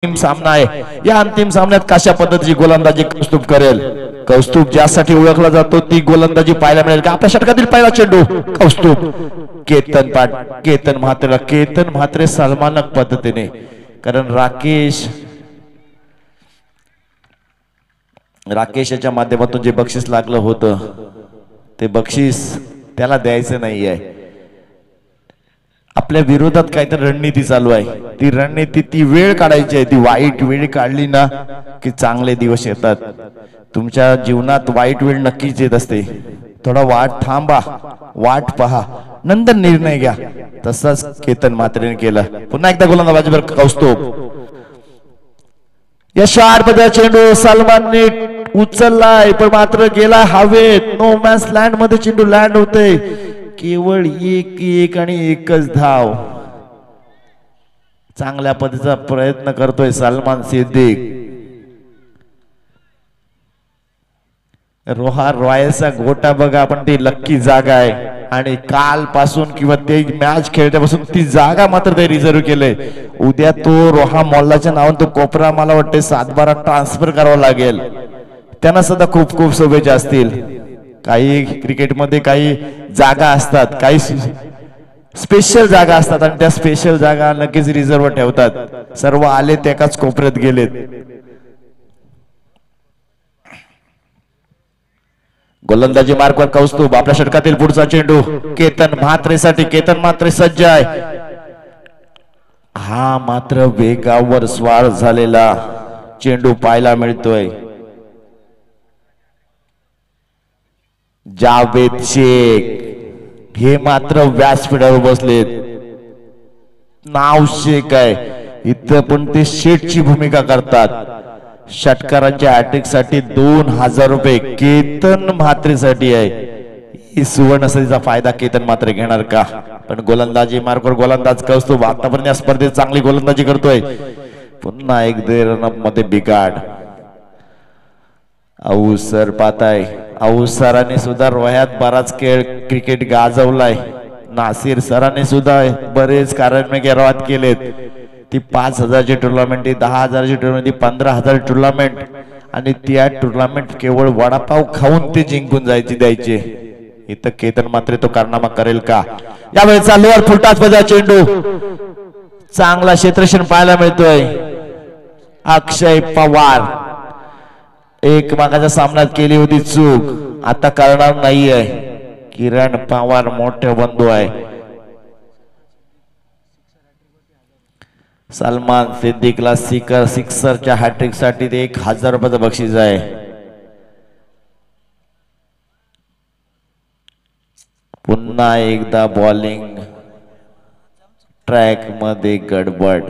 अंतिम सामना आहे। या अंतिम सामन्यात कशा पद्धतीची गोलंदाजी कौस्तुभ करेल, कौस्तुभ ज्यासाठी ओळखला जातो ती गोलंदाजी पाहायला मिळेल का? आपल्या षटकातील पहिला चेंडू कौस्तुभ केतन म्हात्रे सन्मानक पद्धतीने, कारण राकेशच्या माध्यमातून जे बक्षीस लागलं होतं ते बक्षीस त्याला द्यायचं नाहीये। आपल्या विरोधात काहीतरी रणनीती चालू आहे, ती रणनीती ती वेळ काढायची आहे। ती वाईट वेळ काढली ना की चांगले दिवस येतात। तुमच्या जीवनात वाईट वेळ नक्कीच येत असते, थोडा वाट थांबा, वाट पहा, नंतर निर्णय घ्या। तसंच केतन म्हात्रेने केलं। पुन्हा एकदा गोलंदाजीवर कौस्तुभ, या शॉटमध्ये चेंडू सलमानने उचललाय पण मात्र गेला हवेत। नो मॅन्स लँड मध्ये चेंडू लँड होते, केवळ एक आणि एकच धाव। चांगल्या पद्धतीचा प्रयत्न करतोय सलमान सिद्दीक। रोहा रॉयल्सचा गोटा बघा, आपण ती लक्की जागा आहे आणि काल पासून किंवा ते मॅच खेळल्यापासून ती जागा मात्र ते रिझर्व केले। उद्या तो रोहा मोल्लाच्या नावाने तो कोपरा मला वाटते 7-12 ट्रान्सफर करावा लागेल। त्यांना सुद्धा खूप खूप शुभेच्छा असतील। काही क्रिकेटमध्ये काही जागा असतात, काही स्पेशल जागा असतात आणि त्या स्पेशल जागा नक्कीच रिझर्व ठेवतात। सर्व आले ते एकाच कोपऱ्यात गेलेत। गोलंदाजी मार्कवर कौस्तुभ, आपल्या षटकातील पुढचा चेंडू केतन म्हात्रेसाठी। केतन म्हात्रे सज्ज आहे। हा मात्र वेगावर स्वार झालेला चेंडू पाहायला मिळतोय। जावेद शेख हे मात्र व्यासपीठावर बसलेत। नाव शेख आहे, इथं पण ते शेठची भूमिका करतात। षटकारांच्या हॅट्रिक साठी 2000 रुपये केतन म्हात्रेसाठी आहे। ही सुवर्ण संधीचा फायदा केतन म्हात्रे घेणार का? पण गोलंदाजी मार्कवर गोलंदाज कौस्तुभ आतापर्यंत या स्पर्धेत चांगली गोलंदाजी करतोय। पुन्हा एक रनअप मध्ये बिघाड। अवसर पाहताय, अवसराने सुद्धा रोह्यात बराच खेळ क्रिकेट गाजवलाय। नासिर सरांनी सुद्धा बरेच कारनामे केलेत। ती 5000ची टुर्नामेंट, ती 10,000ची टुर्नामेंट, ती 15,000 टुर्नामेंट आणि त्या टुर्नामेंट केवळ वडापाव खाऊन ते जिंकून द्यायचे। इथं केतन म्हात्रे तो कारनामा करेल का? यावेळेचा लोअर फुलटॉस मध्ये चेंडू, चांगला क्षेत्ररक्षण पाहायला मिळतोय। अक्षय पवार एक मागाच्या सामन्यात केली होती चूक, आता करणार नाहीये। किरण पवार मोठे बंधू आहे। सलमान सिद्दीकला सिक्सरच्या हॅट्रिक साठी 1000 रुपयाचं बक्षीस आहे। पुन्हा एकदा बॉलिंग ट्रॅक मध्ये गडबड,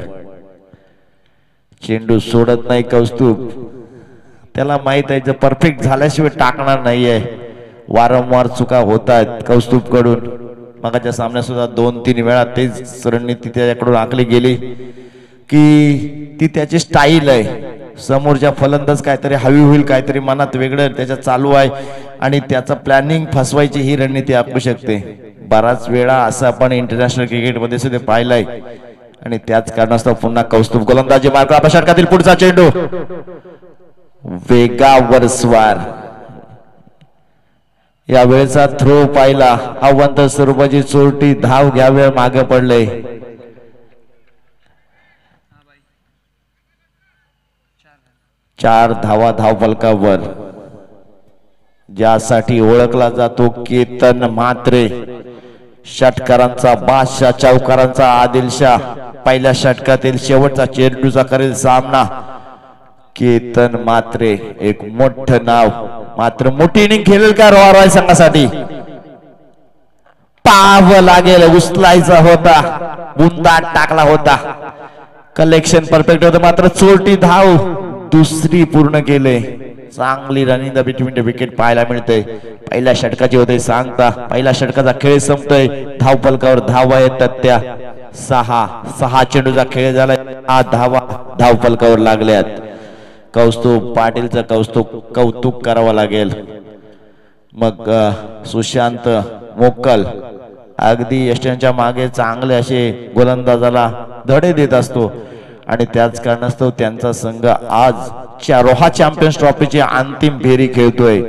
चेंडू सोडत नाही कौस्तुभ। त्याला माहित आहे जर परफेक्ट झाल्याशिवाय टाकणार नाहीये। वारंवार चुका होत आहेत कौस्तुभ कडून। मगाच्या सामन्यात सुद्धा 2-3 वेळा तेच रणनीती त्याच्याकडून आखली गेली की ती त्याची स्टाईल आहे। समोरच्या फलंदाज काहीतरी हवी होईल, काहीतरी मनात वेगळं त्याच्या चालू आहे आणि त्याचा प्लॅनिंग फसवायची ही रणनीती आखू शकते। बराच वेळा असं आपण इंटरनॅशनल क्रिकेटमध्ये सुद्धा पाहिलंय आणि त्याच कारणास्तव पुन्हा कौस्तुभ गोलंदाजी मार्ग। आपल्या षटकातील पुढचा चेंडू वेगावर स्वार। या वेळेचा थ्रो पाहिला, अवंत स्वरूपाची चोरटी धाव घ्यावे मागे पडले। 4 धावा धाव फलकावर, ज्यासाठी ओळखला जातो केतन म्हात्रे। षटकारांचा बादशाह, चौकारांचा आदिलशाह। पहिल्या षटकातील शेवटचा चेंडूचा करेल सामना केतन म्हात्रे। एक मोठं नाव, मात्र मोठी इनिंग खेळेल का रोहा रॉयल संघासाठी? पाहावं लागेल। उचलायचा होता, बुंदा टाकला होता, कलेक्शन परफेक्ट होतं, मात्र चोरटी धाव दुसरी पूर्ण केले। चांगली running the between the wicket पाहायला मिळते। पहिल्या षटकाची होते सांगता, पहिल्या षटकाचा खेळ संपतोय। धाव फलकावर धावा येतात त्या 6 चेंडूचा खेळ झाला, 8 धावा धाव फलकावर लागल्यात। कौस्तुभ पाटीलचं कौतुक करावं लागेल। मग सुशांत मोक्कल अगदी यष्टींच्या मागे चांगले असे गोलंदाजाला धडे देत असतो आणि त्याच कारणास्तव त्यांचा संघ आज रोहा चॅम्पियन्स ट्रॉफीची अंतिम फेरी खेळतोय.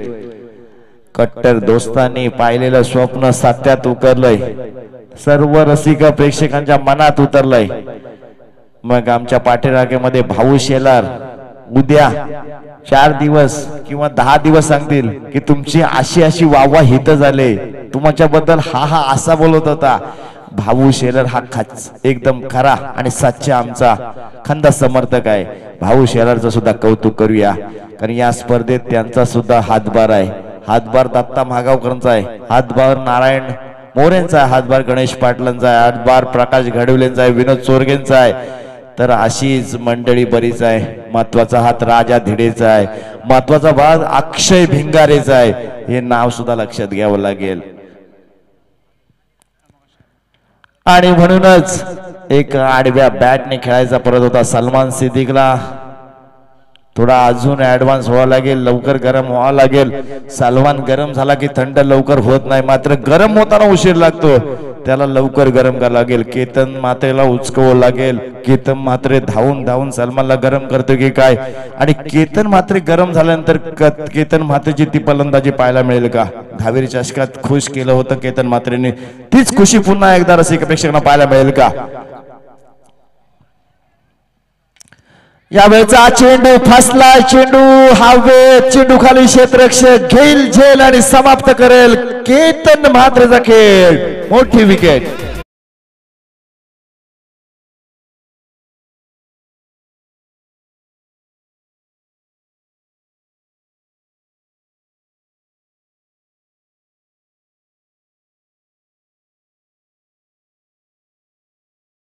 कट्टर दोस्तांनी पाहिलेलं स्वप्न सत्यात उतरलंय, सर्व रसिक प्रेक्षकांच्या मनात उतरलंय. मग आमच्या पाठीराखेमध्ये भाऊ शेलार उद्या 4 दिवस किंवा 10 दिवस सांगतील की तुमची अशी अशी वाहवा हित झाले, तुमच्याबद्दल हा असा बोलत होता. भाऊ शेलार हा एकदम खरा आणि सच्चा आमचा खंदा समर्थक आहे. भाऊ शेलारचं सुद्धा कौतुक करूया, कारण या स्पर्धेत त्यांचा सुद्धा हातभार आहे. हातभार दत्ता महागावकरांचा आहे, हातभार नारायण मोरेंचा आहे, हातभार गणेश पाटलांचा आहे, हातभार प्रकाश घडवलेंचा आहे, विनोद चोरगेंचा आहे. तर अशीच मंडळी बरीच आहे. महत्वाचा हात राजा धिडेचा आहे, महत्वाचा भाग अक्षय भिंगारेचा आहे. हे नाव सुद्धा लक्षात घ्यावं लागेल. आणि म्हणूनच एक आडव्या बॅटने खेळायचा परत होता. सलमान सिद्दीकला थोडा अजून ऍडव्हान्स व्हावं लागेल, लवकर गरम व्हावं लागेल. सलमान गरम झाला की थंड लवकर होत नाही, मात्र गरम होताना उशीर लागतो, त्याला लवकर गरम करावं लागेल. केतन मात्रेला उचकवावं लागेल. केतन मात्रे धावून धावून सलमानला गरम करतो की काय, आणि केतन मात्रे गरम झाल्यानंतर केतन मात्रेची ती फलंदाजी पाहायला मिळेल का? दहावी चषकात खुश केलं होतं केतन मात्रेने, तीच खुशी पुन्हा एकदा रसिक प्रेक्षकांना पाहायला मिळेल का? यावेळेचा चेंडू फसला, चेंडू हवेत, चेंडू खाली क्षेत्ररक्षक घेईल झेल आणि समाप्त करेल केतन म्हात्रेचा खेळ. मोठी विकेट.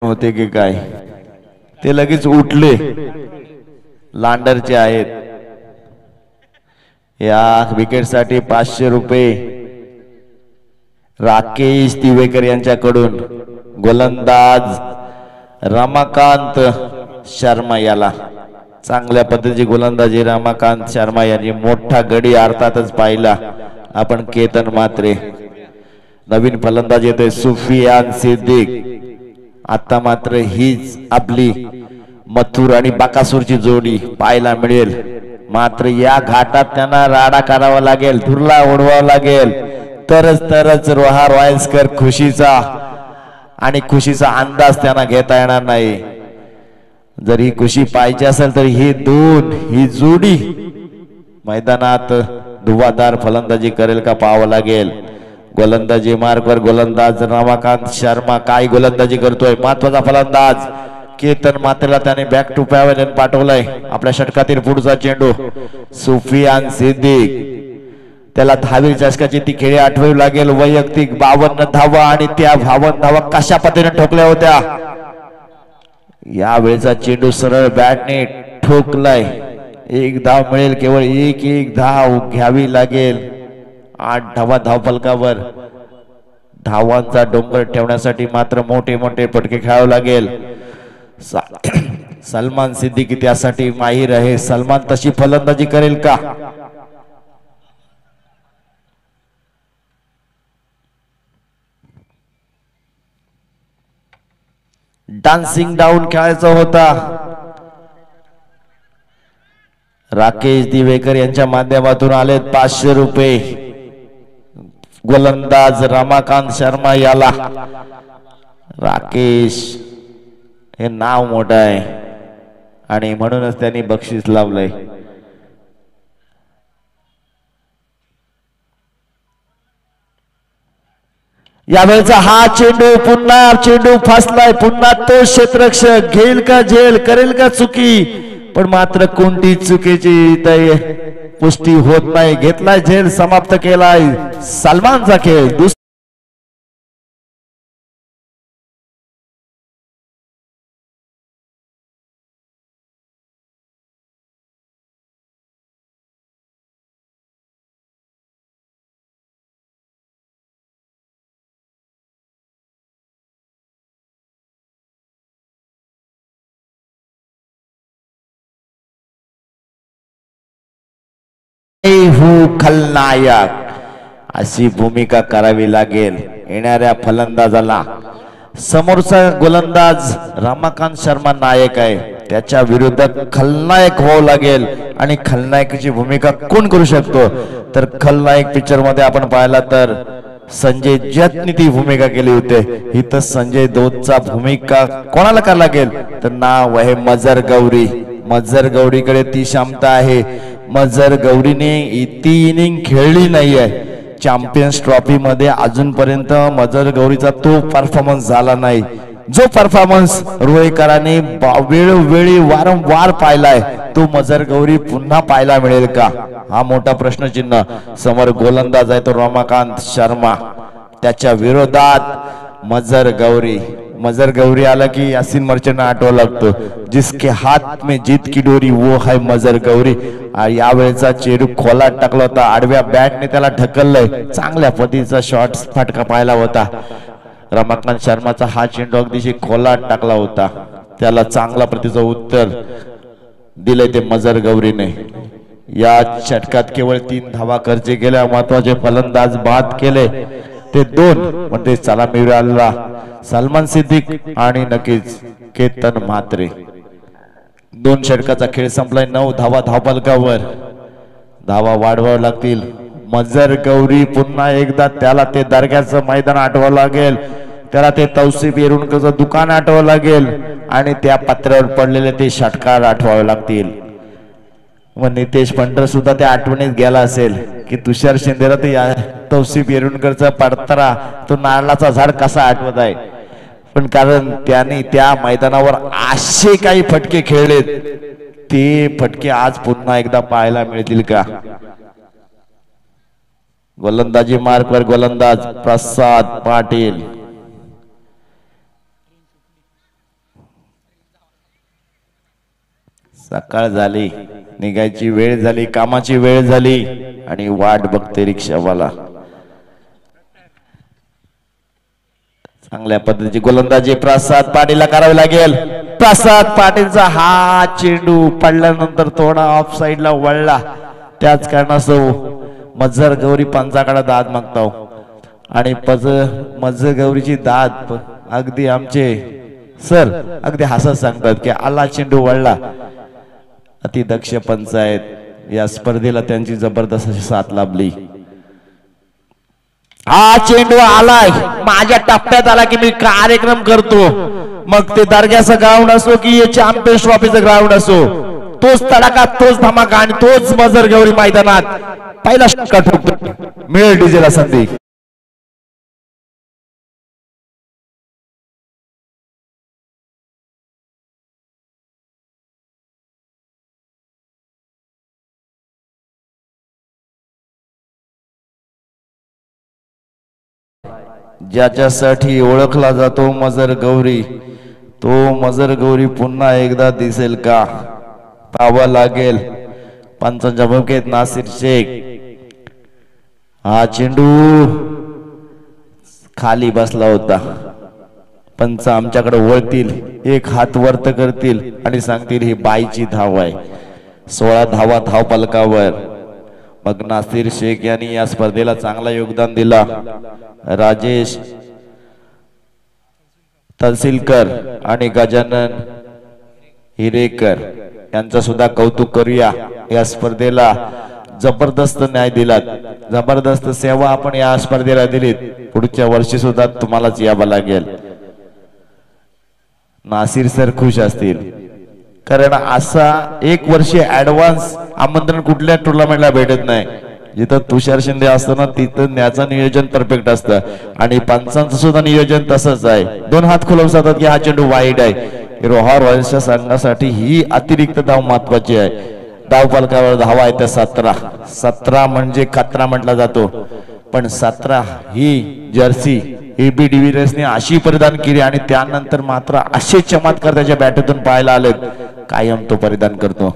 होते की काय, ते लगेच उठले. लांडरचे आहेत. या विकेट साठी 500 रुपये राकेश दिवेकर यांच्याकडून. गोलंदाज रमाकांत शर्मा याला चांगल्या पद्धतीची गोलंदाजी रमाकांत शर्मा यांनी मोठा गडी अर्थातच पाहिला आपण. केतन मात्रे नवीन फलंदाज येतोय सुफियान सिद्दीक. आता मात्र हीच आपली मथुर आणि बाकासूरची जोडी पाहायला मिळेल. मात्र या घाटात त्यांना राडा करावा लागेल, धुरला ओढवावा लागेल, तरच रोहा रॉयल्सकर खुशीचा आणि खुशीचा अंदाज त्यांना घेता येणार नाही. जर ही खुशी पाहिजे असेल तर ही जोडी मैदानात धुवाधार फलंदाजी करेल का पाहावं लागेल. गोलंदाजी मार्कवर गोलंदाज रमाकांत शर्मा काय गोलंदाजी करतोय. महत्वाचा फलंदाज केतन मात्रेला त्याने बॅक टू पॅव्हलियन पाठवलाय. आपल्या षटकातील पुढचा चेंडू सुफियान सिद्दीक, त्याला 10वी चषकाची ती खेळी आठवावी लागेल. वैयक्तिक 52 धावा आणि त्या 52 धावा कशा पद्धतीने ठोकल्या होत्या. या वेळचा चेंडू सरळ बॅटने ठोकलाय. 1 धाव मिळेल, केवळ एक धाव घ्यावी लागेल. 8 धावा धावफलकावर. धावांचा डोंगर ठेवण्यासाठी मात्र मोठे मोठे फटके खेळावे लागेल. सलमान सिद्दीकी त्यासाठी माहीर आहे. सलमान तशी फलंदाजी करेल का? डान्सिंग डाऊन खेळायचा होता. राकेश दिवेकर यांच्या माध्यमातून आलेत 500 रुपये. गोलंदाज रमाकांत शर्मा याला. राकेश हे नाव मोठं आहे आणि म्हणूनच त्यांनी बक्षीस लावलंय. यावेळेचा हा चेंडू फसलाय. पुन्हा तो क्षेत्ररक्षक घेईल का झेल, करेल का चुकी, पण मात्र कोणती चुकीची पुष्टी होत नाही. घेतलाय झेल, समाप्त केलाय सलमानचा खेळ. खलनायक अशी भूमिका करावी लागेल येणाऱ्या फलंदाजाला. समोरचा गोलंदाज रमाकांत शर्मा नायक आहे. त्याच्या विरोधात खलनायक व्हावं लागेल आणि खलनायकाची भूमिका कोण करू शकतो तर खलनायक पिक्चर मध्ये आपण पाहिला तर संजय दत्तने ती भूमिका केली होती इथं संजय दत्तचा भूमिका कोणाला करायला लागेल तर नाव आहे मजर गौरी मजर गौरीकडे ती क्षमता आहे मजर गौरीने ती इनिंग खेळली नाहीये चॅम्पियन्स ट्रॉफी मध्ये अजूनपर्यंत मजर गौरीचा तो परफॉर्मन्स झाला नाही जो परफॉर्मन्स रोहेकरांनी वेळोवेळी वारंवार पाहिलाय तो मजर गौरी पुन्हा पाहायला मिळेल का हा मोठा प्रश्नचिन्ह समोर गोलंदाज आहे तो रमाकांत शर्मा त्याच्या विरोधात मजर गौरी आला की यासीन मर्चंट आठवावं लागतो जिसके हात में जीत की डोरी वो है मजर गौरी यावेळेचा चेंडू खोलात टाकला होता आडव्या बॅटने त्याला ढकललंय चांगल्या पद्धतीचा शॉट फटका पाहिला होता रमाकांत शर्माचा हा चेंडू अगदीशी खोलात टाकला होता त्याला चांगला प्रतीचं उत्तर दिले ते मजर गौरीने या षटकात केवळ 3 धावा खर्च केल्या महत्वाचे फलंदाज बाद केले ते 2 म्हणजे सलामीवीराला सलमान सिद्दीक आणि नक्कीच केतन म्हात्रे 2 षटकाचा खेळ संपलाय 9 धावा धावफलकावर धावा वाढवाव्या लागतील मजर गौरी पुन्हा एकदा त्याला ते दर्ग्याचं मैदान आठवावं लागेल त्याला ते तौसिफ येरुणकरचं दुकान आठवावं लागेल आणि त्या पत्र्यावर पडलेले ते षटकार आठवावे लागतील व नितेश पंटर सुद्धा त्या आठवणीत गेला असेल की तुषार शिंदेला ते तौसिफ येरुणकरचा पडतारा तो नारळाचा झाड कसा आठवत आहे पण कारण त्यांनी त्या मैदानावर असे काही फटके खेळलेत ते फटके आज पुन्हा एकदा पाहायला मिळतील का गोलंदाजी मार्कवर गोलंदाज प्रसाद पाटील सकाळ झाली निघायची वेळ झाली कामाची वेळ झाली आणि वाट बघते रिक्षावाला चांगल्या पद्धतीची गोलंदाजी प्रसाद पाटीलला करावी लागेल प्रसाद पाटीलचा हा चेंडू पडल्यानंतर थोडा ऑफ साइडला वळला त्याच कारणास्तव मजर गौरी पंचाकडे दाद मागतो आणि मजर गौरीची दाद अगदी आमचे सर अगदी हसत सांगतात की आला चेंडू वळला अति दक्ष पंच आहेत या स्पर्धेला त्यांची जबरदस्त अशी साथ लाभली हा चेंडू आलाय माझ्या टप्प्यात आला की मी कार्यक्रम करतो मग ते दर्ग्याचं ग्राउंड असो की चॅम्पियन्स ट्रॉफीचं ग्राउंड असो तोच तडाखा तोच धमाका आणि तोच मजर गौरी मैदानात पहिला षटका ठोकतो मिळेल डीजेला संधी ज्याच्यासाठी ओळखला जातो मजर गौरी तो मजर गौरी पुन्हा एकदा दिसेल का पाहावं लागेल पंचांच्या भूमिकेत नासिर शेख हा चेंडू खाली बसला होता पंच आमच्याकडे वळतील एक हात वर्त करतील आणि सांगतील ही बाईची धाव आहे 16 धावा धाव फलकावर मग नासिर शेख यांनी या स्पर्धेला चांगला योगदान दिला राजेश तहसीलकर आणि गजानन हिरेकर यांचा सुद्धा कौतुक करूया या स्पर्धेला जबरदस्त न्याय दिलात जबरदस्त सेवा आपण या स्पर्धेला दिलीत पुढच्या वर्षी सुद्धा तुम्हालाच यावं लागेल नासिर सर खुश असतील कारण असा एक वर्ष ऍडव्हान्स आमंत्रण कुठल्या टुर्नामेंटला भेटत नाही जिथं तुषार शिंदे असताना तिथं न्याचं नियोजन परफेक्ट असतं आणि पंचांचं सुद्धा नियोजन तसंच आहे 2 हात खुलवून जातात की हा चेंडू वाईट आहे रोहा रॉयल्सच्या संघासाठी ही अतिरिक्त धाव महत्वाची आहे धाव फलकावर धावा आहे त्या 17 म्हणजे खतरा म्हटला जातो पण 17 ही जर्सी एबी डिव्हिलियर्सने अशी परिधान केली आणि त्यानंतर मात्र असे चमत्कार त्याच्या बॅटतून पाहायला आले कायम तो परिधान करतो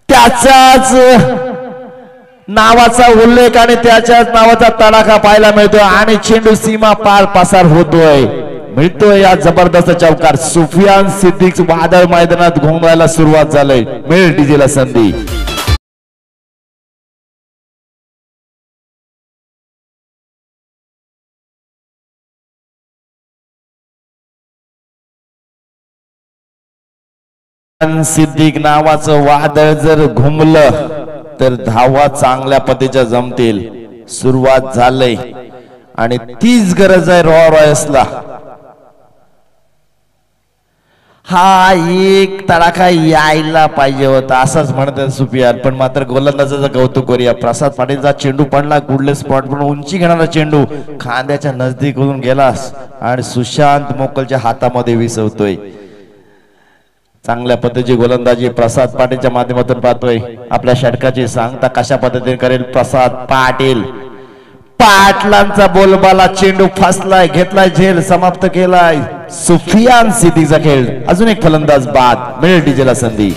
त्याचाच नावाचा उल्लेख आणि त्याच्याच नावाचा तडाखा पाहायला मिळतोय आणि चेंडू सीमा पार पसार होतोय मिळतोय या जबरदस्त चौकार सुफियान सिद्दीक वादळ मैदानात घुमवायला सुरुवात झाली मिळेल डीजेला संधी सिद्दीक नावाचं वादळ जर घुमलं तर धावा चांगल्या पद्धतीच्या जमतील. सुरुवात झालंय आणि तीच गरज आहे रॉयल्सला. हा एक तडाखा यायला पाहिजे होता असंच म्हणतात सुपियार. पण मात्र गोलंदाजाचं कौतुक करूया. प्रसाद पाटीलचा चेंडू पडला गुडले स्पॉट पण उंची घेणारा चेंडू खांद्याच्या नजदीक होऊन गेला आणि सुशांत मोकलच्या हातामध्ये विसवतोय. चांगल्या पद्धतीची गोलंदाजी प्रसाद पाटीलच्या माध्यमातून पाहतोय. आपल्या षटकाची सांगता कशा पद्धतीने करेल प्रसाद पाटील. पाटलांचा बोलबाला चेंडू फसलाय घेतलाय झेल समाप्त केलाय. सुफियान सिद्दीकचा खेळ. अजून एक फलंदाज बाद मिळेल डीजेला संधी.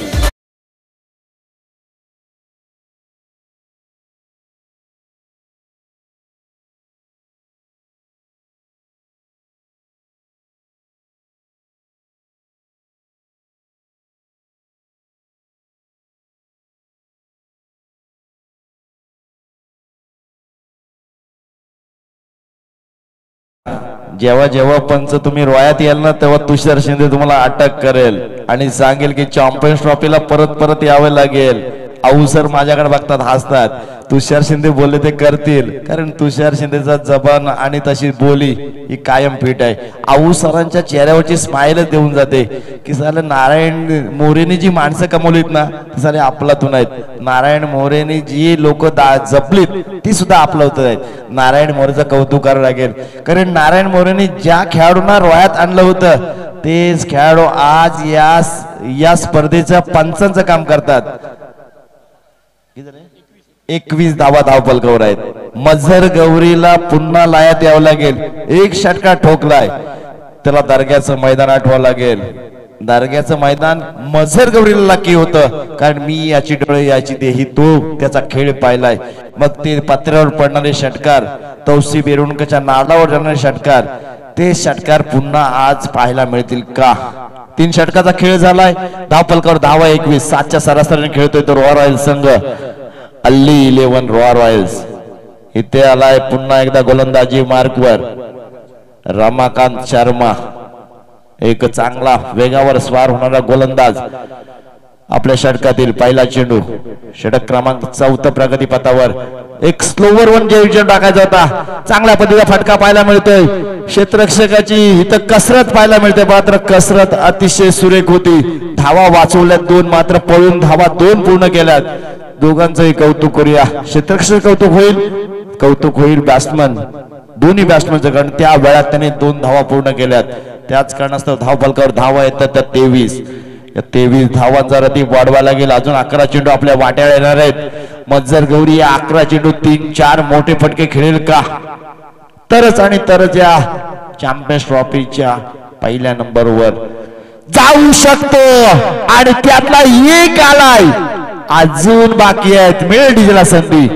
जेव्हा जेव्हा पंच तुम्ही रोयात याल ना तेव्हा तुषार शिंदे तुम्हाला अटक करेल आणि सांगेल की चॅम्पियन्स ट्रॉफीला परत परत यावे लागेल. आऊ सर माझ्याकडे बघतात हसतात. तुषार शिंदे बोलले ते करतील कारण तुषार शिंदेचा जबान आणि तशी बोली ही कायम फिट आहे. आऊ सरांच्या चेहऱ्यावरची स्माइलच देऊन जाते की साले नारायण मोरेने जी माणसं कमवलीत ना ती साले आपलातून आहेत. नारायण मोरेने जी लोक जपलीत ती सुद्धा आपलातून आहेत. नारायण मोरेचं कौतुक करावं लागेल कारण नारायण मोरेने ज्या खेळाडूंना रोयात आणलं होतं तेच खेळाडू आज या स्पर्धेच्या पंचांचं काम करतात. 21 धावा धावफलकावर आहेत. मझर गौरीला पुन्हा लायात यावं लागेल. एक षटका ठोकलाय त्याला दर्ग्याचं मैदान आठवावं लागेल. दर्ग्याचं मैदान मझर गौरीला लाकी होतं कारण मी याची डोळे याची देही तो त्याचा खेळ पाहिलाय. मग ते पत्र्यावर पडणारे षटकार तौसिफ एरुणकच्या नाडावर जाणारे षटकार ते षटकार पुन्हा आज पाहायला मिळतील का. 3 षटकाचा खेळ झालाय. धावफलकावर धावा 21. 7च्या सरासरीने खेळतोय तो रॉयल संघ. अल्ली 11 रॉयल्स इथे आलाय. पुन्हा एकदा गोलंदाजी मार्कवर रमाकांत शर्मा. एक चांगला वेगावर स्वार होणारा गोलंदाज. आपल्या षटकातील पहिला चेंडू षटक क्रमांक 4 प्रगती पथावर. एक स्लोवर वन जे टाकायचा होता. चांगल्या पद्धतीचा फटका पाहायला मिळतोय. क्षेत्ररक्षकाची इथं कसरत पाहायला मिळते. मात्र कसरत अतिशय सुरेख होती. धावा वाचवल्यात 2 मात्र पळून धावा 2 पूर्ण केल्यात. दोघांचंही कौतुक करूया. क्षेत्ररक्षक कौतुक होईल बॅट्समन दोन्ही बॅट्समनचं कारण त्या वेळात त्याने 2 धावा पूर्ण केल्यात. त्याच कारणास्तव धावफलकावर धावा येतात त्या 23. या 23 धावांचा रती वाढवायला लागेल. अजून 11 चेंडू आपल्या वाट्याला येणार आहेत. मज्जर गौरी या 11 चेंडू 3-4 मोठे फटके खेळेल का तरच आणि तरच या चॅम्पियन्स ट्रॉफीच्या पहिल्या नंबरवर जाऊ शकतो. आणि त्यातला एक आलाय. अजून बाकी आहेत. मिळेल डीजेला संधी.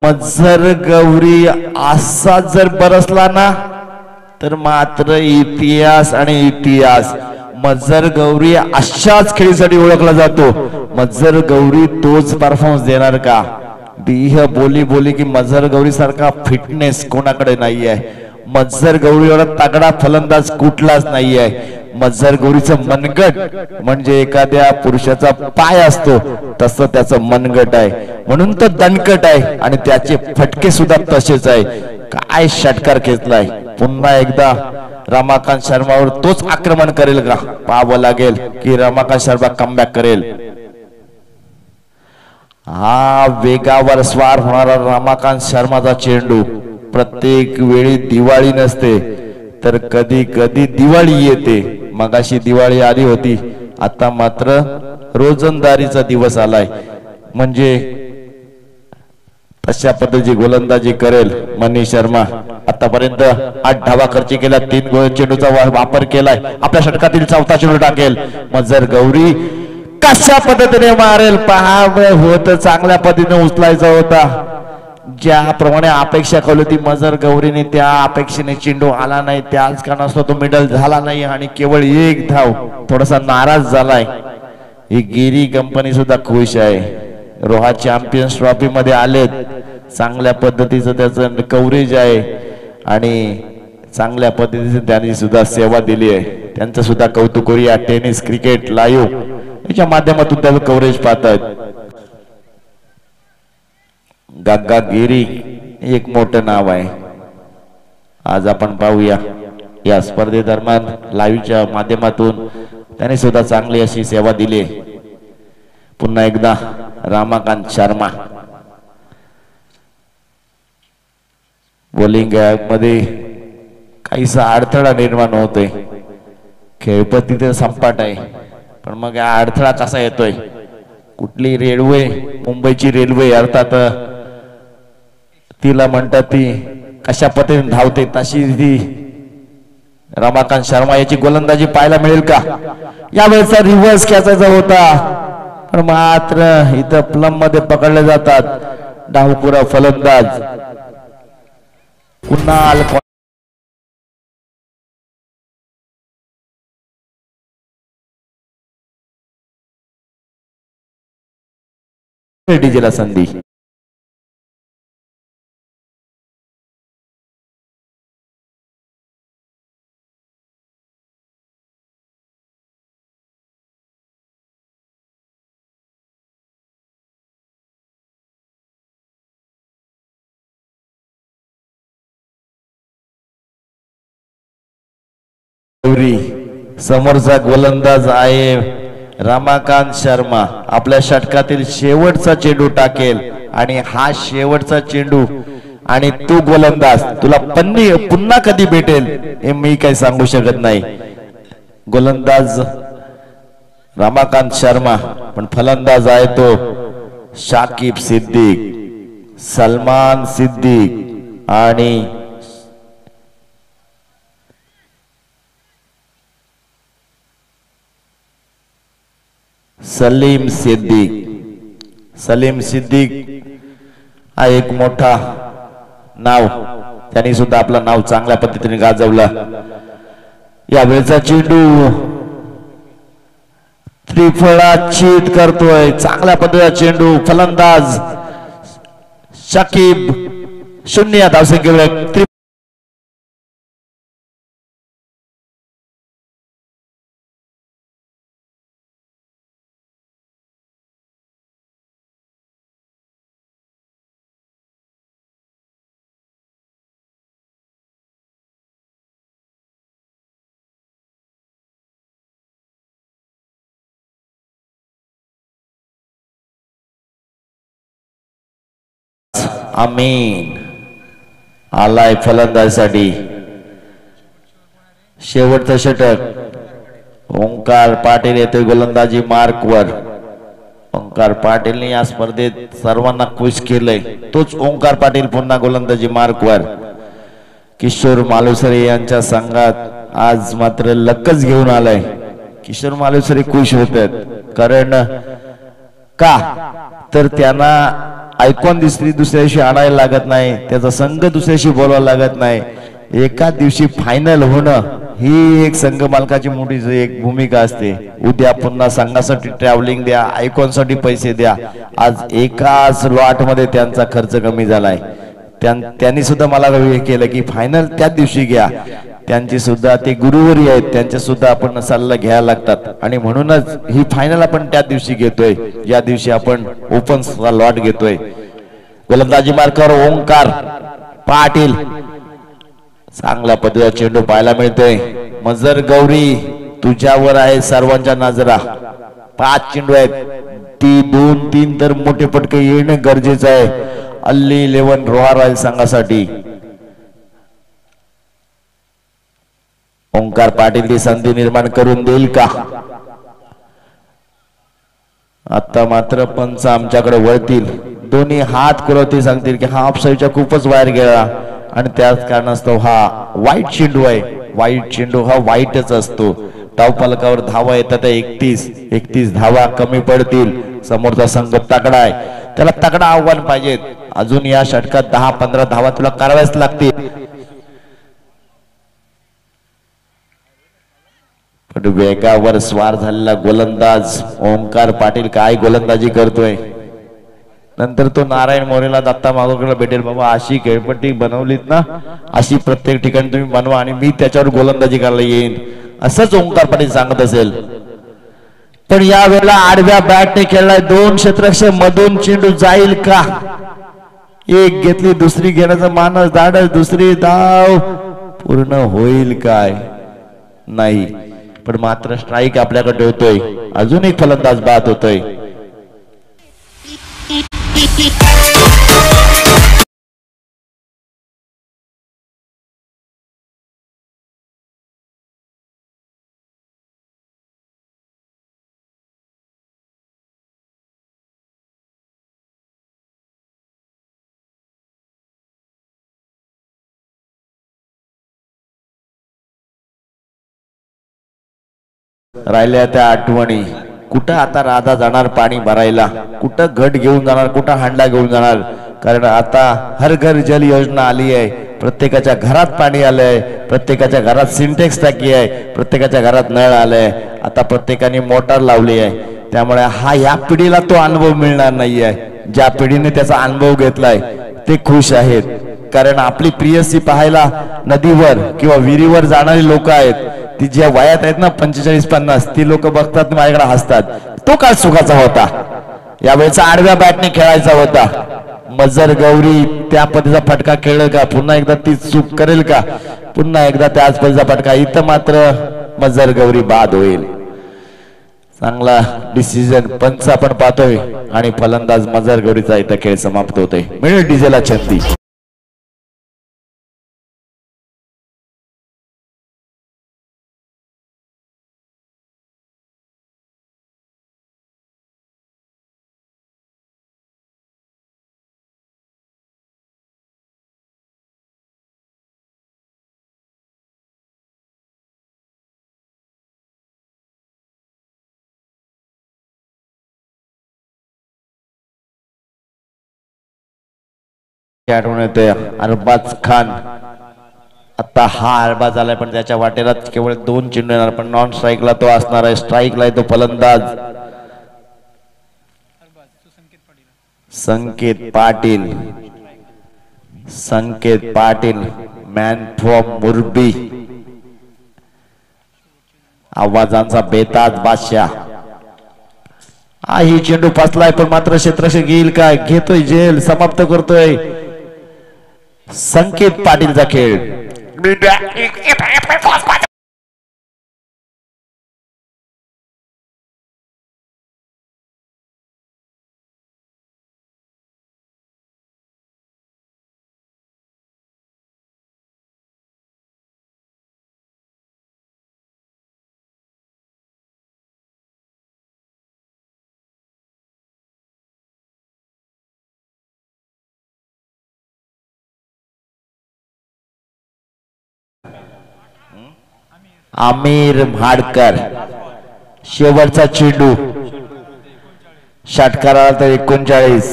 मझर गौरी असा जर बरसला ना तर मात्र इतिहास आणि इतिहास. मझर गौरी अशाच खेळीसाठी ओळखला जातो. मझर गौरी तोच परफॉर्मन्स देणार का. देह बोली की मझर गौरी सारखा फिटनेस कोणाकडे नाहीये. मझर गौरी एवढा तगडा फलंदाज कुठलाच नाहीये. मझर गौरीचं मनगट म्हणजे एखाद्या पुरुषाचा पाय असतो तसं त्याचं मनगट आहे. म्हणून तो दणकट आहे आणि त्याचे फटके सुद्धा तसेच आहे. काय षटकार खेचलाय. पुन्हा एकदा रमाकांत शर्मावर तोच आक्रमण करेल का पाहावं लागेल की रमाकांत शर्मा कमबॅक करेल. हा वेगावर स्वार होणारा रमाकांत शर्माचा चेंडू. प्रत्येक वेळी दिवाळी नसते तर कधी कधी दिवाळी येते. मगाशी दिवाळी आली होती आता मात्र रोजंदारीचा दिवस आलाय. म्हणजे तशा पद्धतीची गोलंदाजी करेल मनीष शर्मा. आतापर्यंत 8 धावा खर्च केल्या. 3 चेंडूचा वापर केलाय. आपल्या षटकातील 4था चेंडू टाकेल. मझर गौरी कशा पद्धतीने मारेल पहा. होत चांगल्या पद्धतीने उचलायचा होता. ज्याप्रमाणे अपेक्षा केली होती मजर गौरीने त्या अपेक्षेने चेंडू आला नाही, त्याच कारणास्तव तो मिडल झाला नाही आणि केवळ एक धाव. थोडासा नाराज झालाय. ही गिरी कंपनी सुद्धा खुश आहे. रोहा चॅम्पियन्स ट्रॉफी मध्ये आलेत. चांगल्या पद्धतीचं त्याचं कव्हरेज आहे आणि चांगल्या पद्धतीने त्यांनी सुद्धा सेवा दिली आहे. त्यांचं सुद्धा कौतुक करूया. टेनिस क्रिकेट लाईव्ह याच्या माध्यमातून त्याचं कव्हरेज पाहतात. गग्गा गिरी एक मोठं नाव आहे. आज आपण पाहूया या स्पर्धेदरम्यान लाईव्हच्या माध्यमातून त्याने सुद्धा चांगली अशी सेवा दिली. पुन्हा एकदा रमाकांत शर्मा बॉलिंग मध्ये काहीसा अडथळा निर्माण होतोय. खेळपट्टी तर संपाट आहे, पण मग हा अडथळा कसा येतोय? कुठली रेल्वे, मुंबईची रेल्वे अर्थात तिला म्हणतात ती कशा पद्धतीने धावते तशी ती रमाकांत शर्मा याची गोलंदाजी पाहायला मिळेल का? यावेळेचा रिव्हर्स खेचायचा होता, पण मात्र इथं प्लम मध्ये पकडले जातात. डावपुरा फलंदाज पुन्हा डीजेला संधी. समोरचा गोलंदाज आहे रमाकांत शर्मा. आपल्या षटकातील शेवटचा चेंडू टाकेल आणि हा शेवटचा चेंडू आणि तू गोलंदाज तुला पुन्हा कधी भेटेल हे मी काही सांगू शकत नाही. गोलंदाज रमाकांत शर्मा, पण फलंदाज आहे तो शाकिब सिद्दीक, सलमान सिद्दीक आणि सलीम सिद्दीक. सलीम सिद्दीक हा एक मोठा नाव, त्यांनी सुद्धा आपलं नाव चांगल्या पद्धतीने गाजवलं. यावेळेचा चेंडू त्रिफळाचीत करतोय. चांगल्या पद्धतीचा चेंडू. फलंदाज शाकिब 0 धावसंख्येवर अमीन आलाय फलंदाजीसाठी. शेवटचं षटक ओंकार पाटील येतोय गोलंदाजी मार्कवर. ओंकार पाटीलने या स्पर्धेत सर्वांना खुश केलंय. तोच ओंकार पाटील पुन्हा गोलंदाजी मार्कवर. किशोर मालुसरे यांच्या संघात आज मात्र लकच घेऊन आलाय. किशोर मालुसरे खुश होतात, कारण का तर त्यांना आयकॉन दुसऱ्या दिवशी आणायला लागत नाही, त्याचा संघ दुसऱ्याशी बोलायला लागत नाही. एका दिवशी फायनल होणं ही एक संघ मालकाची मोठी एक भूमिका असते. उद्या पुन्हा संघासाठी ट्रॅव्हलिंग द्या, आयकॉनसाठी पैसे द्या. आज एकाच लॉट मध्ये त्यांचा खर्च कमी झालाय. त्यांनी सुद्धा मला हे केलं की फायनल त्याच दिवशी घ्या. त्यांची सुद्धा ते गुरुवारी आहेत, त्यांच्या सुद्धा आपण सल्ला घ्यायला लागतात आणि म्हणूनच ही फायनल आपण त्याच दिवशी घेतोय, या दिवशी आपण ओपन लॉट घेतोय. गोलंदाजी मार्कावर ओंकार पाटील. चांगल्या पद्धतीचा चेंडू पाहायला मिळतोय. मजर गौरी तुझ्यावर आहे सर्वांच्या नजरा. 5 चेंडू आहेत, ती 2-3 तर मोठे पटके येणं गरजेचं आहे अल्ली 11 रोहा रॉयल संघासाठी. ओंकार पाटील ती संधी निर्माण करून देईल का? आता मात्र पंच आमच्याकडे वळतील, दोन्ही हात कुरवते, सांगतील की हा ऑफसाईडच्या खूपच बाहेर गेला आणि त्याच कारणास्तव हा वाईट चेंडू आहे. वाईट चेंडू हा वाईटच असतो. धावफलकावर धावा येतात 31 धावा कमी पडतील. समोरचा संघ तगडा आहे. त्याला तगडा आव्हान पाहिजे. अजून या षटकात 10-15 धावा तुला कराव्याच लागतील. पण वेगावर स्वार झालेला गोलंदाज ओंकार पाटील काय गोलंदाजी करतोय. नंतर तो नारायण मोरेला दत्ता मागोकडे भेटेल, बाबा अशी खेळपट्टी बनवलीत ना, अशी प्रत्येक ठिकाणी तुम्ही बनवा आणि मी त्याच्यावर गोलंदाजी करायला येईन, असंच ओंकार पाटील सांगत असेल. पण या वेळेला आडव्या बॅटने खेळलाय. 2 क्षेत्ररक्षक मधून चेंडू जाईल का? एक घेतली, दुसरी घेण्याचा मानस धाडस, दुसरी धाव पूर्ण होईल काय? नाही. पण मात्र स्ट्राईक आपल्याकडे होतोय. अजून एक फलंदाज बाद होतोय. राहिल्या त्या आठवणी. कुठं आता राधा जाणार पाणी भरायला, कुठं घट घेऊन जाणार, कुठं हांडा घेऊन जाणार. कारण आता हर घर जल योजना आली आहे. प्रत्येकाच्या घरात पाणी आलंय, प्रत्येकाच्या घरात सिंटेक्स टाकी आहे, प्रत्येकाच्या घरात नळ आलंय. आता प्रत्येकाने मोटार लावली आहे. त्यामुळे या पिढीला तो अनुभव मिळणार नाहीये. ज्या पिढीने त्याचा अनुभव घेतलाय ते खुश आहेत. कारण आपली प्रियसी पाहायला नदीवर किंवा विहिरीवर जाणारी लोक आहेत, ती ज्या वयात आहेत ना 45-50, ती लोक बघतात माझ्याकडे हसतात. तो काळ सुखाचा होता. यावेळेचा आडव्या बॅटने खेळायचा होता. मजर गौरी त्या पद्धतीचा फटका खेळेल का? पुन्हा एकदा ती चूक करेल का? पुन्हा एकदा त्याच पद्धतीचा फटका. इथं मात्र मजर गौरी बाद होईल. चांगला डिसिजन पंच आपण पाहतोय आणि फलंदाज मजर गौरीचा इथं खेळ समाप्त होतोय. मिळेल डीजेला छंदी. आठवण येते अरबाज खान. आता हा अरबाज आलाय, पण त्याच्या वाटेला केवळ 2 चेंडू येणार. पण नॉन स्ट्राईकला तो असणार आहे. स्ट्राईकला आहे तो फलंदाज संकेत पाटील. संकेत पाटील मॅन फ्रॉम मुरबी. आवाजांचा बेताज बादशाह. ही चेंडू फसलाय, पण मात्र क्षेत्ररक्षक येईल काय? घेतोय जेल, समाप्त करतोय संकेत पाटीलचा खेळ. आमिर म्हाडकर. शेवटचा चेंडू. षटकार आला तर 39.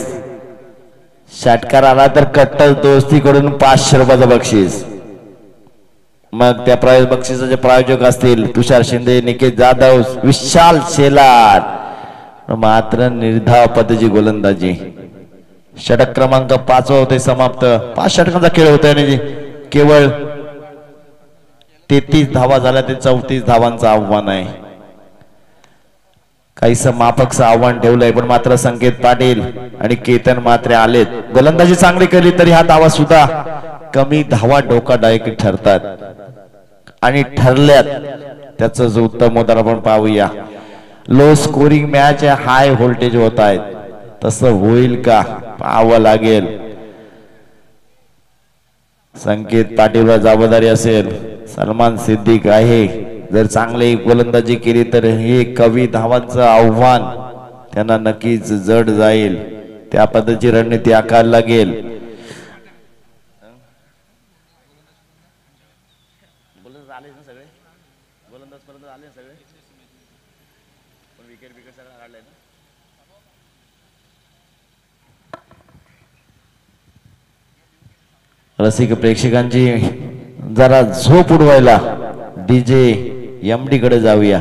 षटकार आला तर कट्टर दोस्तीकडून 500 रुपयाचं बक्षीस. मग त्या बक्षिसाचे प्रायोजक असतील तुषार शिंदे, निकेत जाधव, विशाल शेलार. मात्र निर्धाव पद्धतीची गोलंदाजी. षटक क्रमांक 5 होते समाप्त. 5 षटकांचा खेळ होतोय आणि केवळ 33 धावा झाल्या. ते 34 धावांचं आव्हान आहे. काहीस माफकचं आव्हान ठेवलंय, पण मात्र संकेत पाटील आणि केतन मात्रे आलेत. गोलंदाजी चांगली केली तरी हा धावा सुद्धा कमी धावा धोकादायक ठरतात. आणि ठरल्यात त्याचं जो उत्तम उदाहरण आपण पाहूया. लो स्कोरिंग मॅच आहे, हाय व्होल्टेज होत आहेत. तसं होईल का पाहावं लागेल. संकेत पाटीलवर जबाबदारी असेल. सलमान सिद्दीक आहे. जर चांगली गोलंदाजी केली तर हे कवी धावांचं आव्हान त्यांना नक्कीच जड जाईल. त्या पद्धतीची रणनीती आखायला लागेल. रसिक प्रेक्षकांची जरा झोप उडवायला डीजे एमडी कडे जाऊया.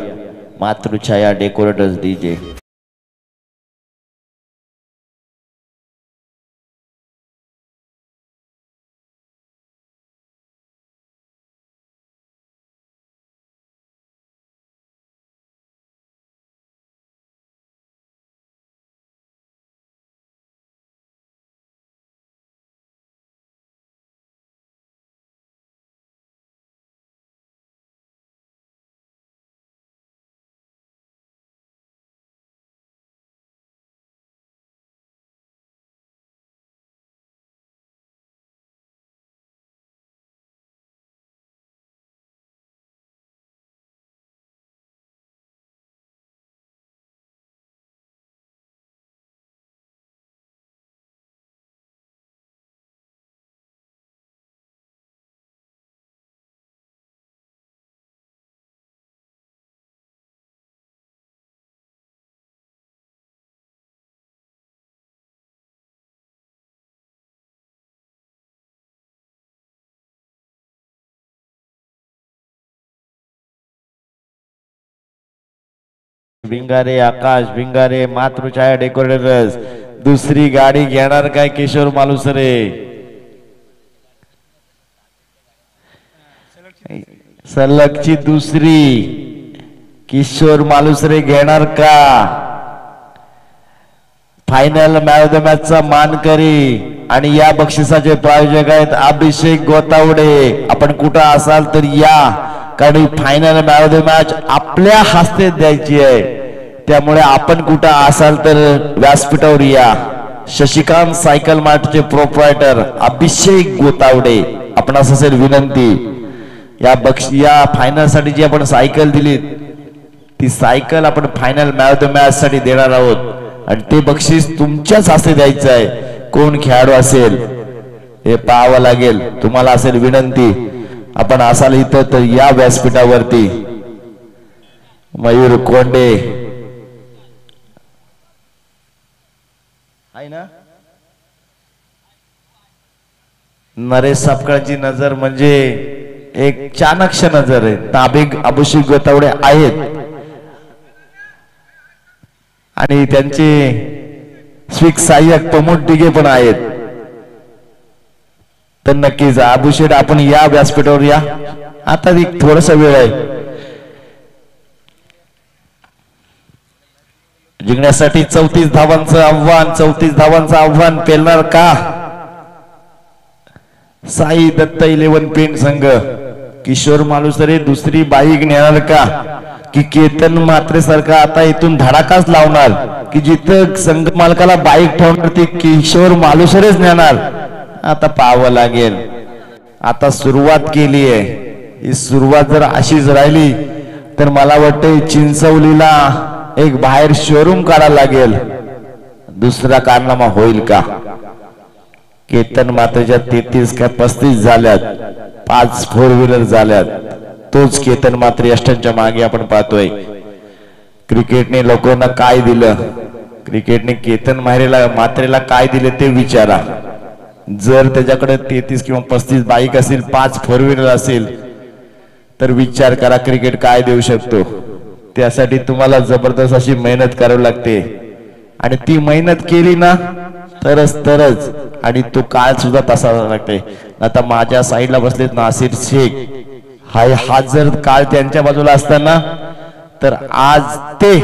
Matruchhaya decorators DJ. Bhingare Akash Bhingare Matruchhaya decorators. दुसरी गाडी घेणार काय किशोर मालुसरे? सलगची दुसरी किशोर मालुसरे घेणार का? Final man of the match चा मानकरी आणि या बक्षिसाचे प्रायोजक आहेत अभिषेक गोतावडे. आपण कुठं असाल तर या, कारण final man of the match आपल्या हस्ते द्यायची आहे. त्यामुळे आपण कुठं असाल तर व्यासपीठावर या. शशिकांत सायकल मार्टचे प्रोप्रायटर अभिषेक गोतावडे, आपणास असेल विनंती, या फायनल साठी जी आपण सायकल दिली ती सायकल आपण final man of the match साठी देणार आहोत आणि ते बक्षीस तुमच्याच हस्ते द्यायचं आहे. कोण खेळाडू असेल हे पाहावं लागेल. तुम्हाला असेल विनंती, आपण असाल इथं तर या व्यासपीठावरती. मयूर कोंडे आहे ना? नरेश सापकाळची नजर म्हणजे एक चाणक्य नजर आहे. ताबिग अभिषेक गोतावडे आहेत आणि त्यांचे स्वीक सहाय्यक प्रमोद डिगे पण आहेत. तर नक्कीच अभिषेक आपण या व्यासपीठावर या. आता एक थोडासा वेळ आहे जिंकण्यासाठी. 34 धावांचं आव्हान, 34 धावांचं आव्हान पेलणार का साई दत्त 11 पेंट संघ? किशोर मालुसरे दुसरी बाईक नेणार का की केतन मात्रे सारखा आता इथून धडाकाच लावणार की जिथं संघ मालकाला बाईक ठेवणार ती किशोर मालुसरेच नेणार? आता पाहावं लागेल. आता सुरुवात केली आहे, ही सुरुवात जर अशीच राहिली तर मला वाटतं चिंचवलीला एक बाहेर शोरूम काढायला लागेल. दुसरा कारनामा होईल का? केतन मात्रेच्या 33 का 35 झाल्यात, 5 4 व्हीलर झाल्यात. तोच केतन मात्रे अष्टांच्या मागे आपण पाहतोय. क्रिकेटने लोकांना काय दिलं, क्रिकेटने केतन मात्रेला काय दिले ते विचारा. जर त्याच्याकडे 33 किंवा 35 बाईक असेल, 5 4 व्हीलर असेल तर विचार करा क्रिकेट काय देऊ शकतो. त्यासाठी तुम्हाला जबरदस्त अशी मेहनत करावी लागते आणि ती मेहनत केली ना तरच आणि तो काळ सुद्धा तसा लागते. आता माझ्या साईडला बसलेत नासिर शेख, हा जर काळ त्यांच्या बाजूला असताना तर आज ते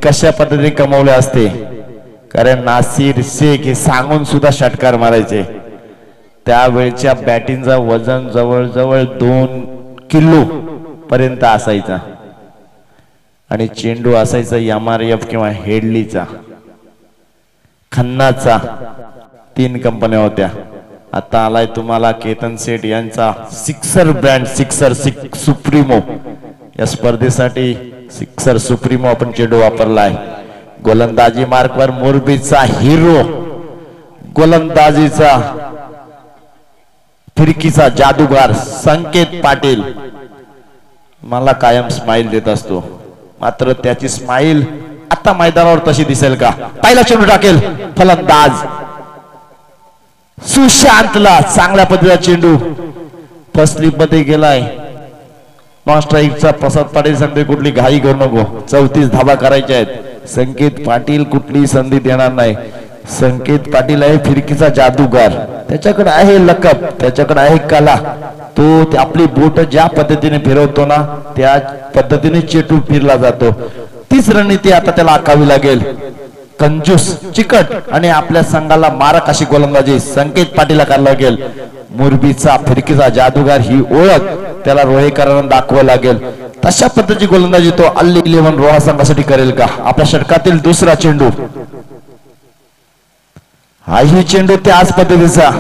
कशा पद्धतीने कमवले असते. कारण नासिर शेख हे सांगून सुद्धा षटकार मारायचे. त्यावेळच्या बॅटिंगचा वजन जवळजवळ 2 किलो पर्यंत असायचा आणि चेंडू असायचा MRF किंवा हेडलीचा, खन्नाचा. 3 कंपन्या होत्या. आता आलाय तुम्हाला केतन सेठ यांचा सिक्सर ब्रँड, सिक्सर सुप्रीमो. या स्पर्धेसाठी सिक्सर सुप्रीमो आपण चेंडू वापरलाय. गोलंदाजी मार्कवर मोरबीचा हिरो, गोलंदाजीचा फिरकीचा जादूगार संकेत पाटील मला कायम स्माइल देत असतो. मात्र त्याची स्माइल आता मैदानावर तशी दिसेल का? पहिला चेंडू टाकेल फलंदाज सुशांतला चांगल्या पद्धतीचा चेंडू फर्स्ट स्लिप मध्ये गेलाय. नॉन स्ट्राईकचा प्रसाद पाटील सांगते कुठली घाई करू नको, 34 धावा करायच्या आहेत. संकेत पाटील कुठली संधी देणार नाही. संकेत पाटील आहे फिरकीचा जादूगार, त्याच्याकडे आहे लकब, त्याच्याकडे आहे कला. तो आपली बोट ज्या पद्धतीने फिरवतो ना त्या पद्धतीने चेंडू फिरला जातो. तीच रणनीती आता त्याला आखावी लागेल. कंजूस चिकट आणि आपल्या संघाला मारक अशी गोलंदाजी संकेत पाटीलला करावी लागेल. मुरबीचा फिरकीचा जादूगार ही ओळख त्याला रोहेकरांना दाखवावी लागेल. तशा पद्धतीची गोलंदाजी तो अल्ली 11 रोहा संघासाठी करेल का? आपल्या षटकातील दुसरा चेंडू, हाही चेंडू त्याच पद्धतीचा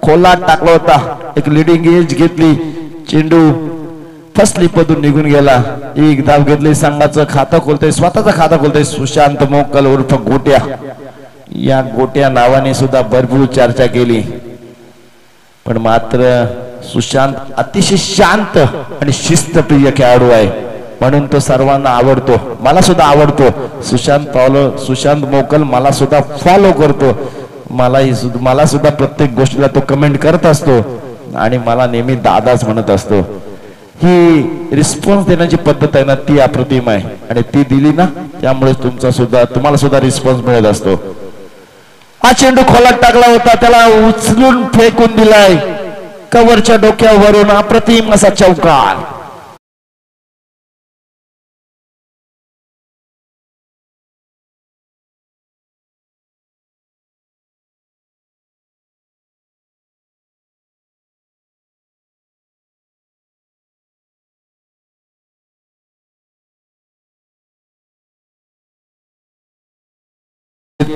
खोलात टाकला होता. एक लिडिंग एज घेतली, चेंडू फर्स्ट स्लिप मधून निघून गेला. एक धाव घेतली, संघाचं खातं खोलतोय, स्वतःचं खातं खोलतोय सुशांत मोकल उर्फ गोट्या. या गोट्या नावाने सुद्धा भरपूर चर्चा केली, पण मात्र सुशांत अतिशय शांत आणि शिस्तप्रिय खेळाडू आहे, म्हणून तो सर्वांना आवडतो. मला सुद्धा आवडतो सुशांत मोकल, मला सुद्धा फॉलो करतो. मला सुद्धा प्रत्येक गोष्टीला तो कमेंट करत असतो आणि मला नेहमी दादाच म्हणत असतो. ही रिस्पॉन्स देण्याची पद्धत आहे ना ती अप्रतिम आहे, आणि ती दिली ना त्यामुळे तुम्हाला सुद्धा रिस्पॉन्स मिळत असतो. हा चेंडू खोलात टाकला होता, त्याला उचलून फेकून दिलाय कव्हरच्या डोक्यावरून. अप्रतिम असा चौकार.